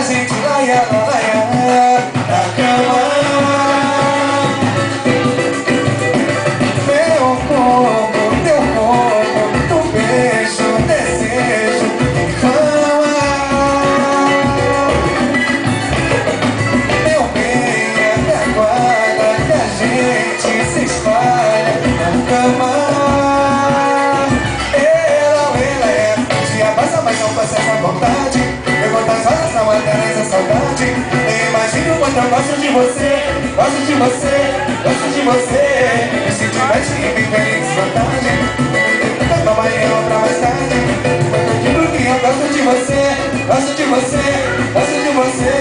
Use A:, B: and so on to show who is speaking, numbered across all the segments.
A: gente laia, laia, na cama. Meu corpo, teu corpo, tu beijo, desejo, infama. Meu bem, até agora que a gente se espalha na cama. Mas não passa essa vontade. Eu vou das horas não matar essa saudade. Nem imagino o quanto eu gosto de você. Gosto de você, gosto de você. E se tivesse que viver em desvantagem, toma amanhã pra mais tarde. Eu digo que eu gosto de você. Gosto de você, gosto de você.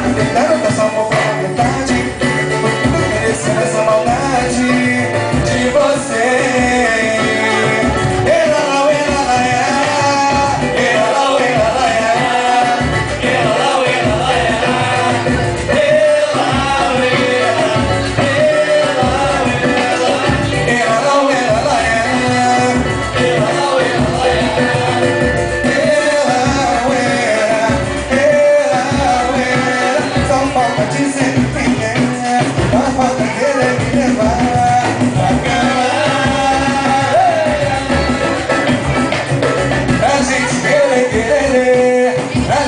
A: Tô tentando dar só um pouco na metade. Tô merecendo essa maldade de você.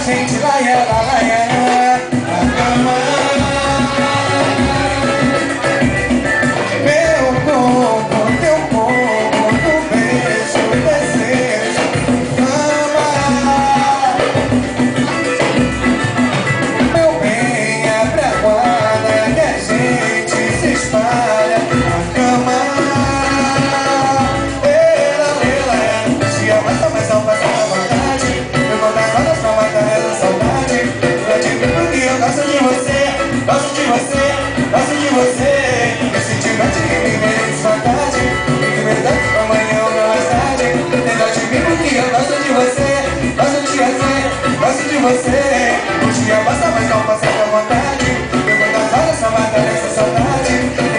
A: Gente, laia, laia, na cama. Meu corpo, teu corpo, tu beijo, desejo, ama. Meu bem, abre a guarda que a gente se espalha na cama. Se avança, mas não passa a vontade. Eu vou dar rodas pra matar essa saudade. Eu digo porque eu gosto de você. Gosto de você, gosto de você. E se tiver de viver em desvantagem, fique verdade pra amanhã ou pra mais tarde. Eu digo porque eu gosto de você. Gosto de você, gosto de você. O dia passa, mas não passa com vontade. Eu vou dar rodas pra matar essa saudade.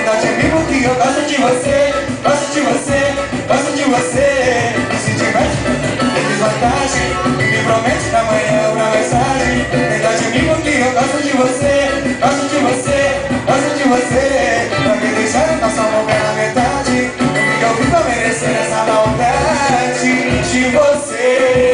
A: Eu digo que eu gosto de você. Gosto de você, gosto de você. E se tiver em desvantagem, me promete que amanhã eu pra mensagem. Tenta de mim porque eu gosto de você. Gosto de você, gosto de você. Pra me deixar eu só amor pela metade. Porque eu vim pra merecer essa maldade de você.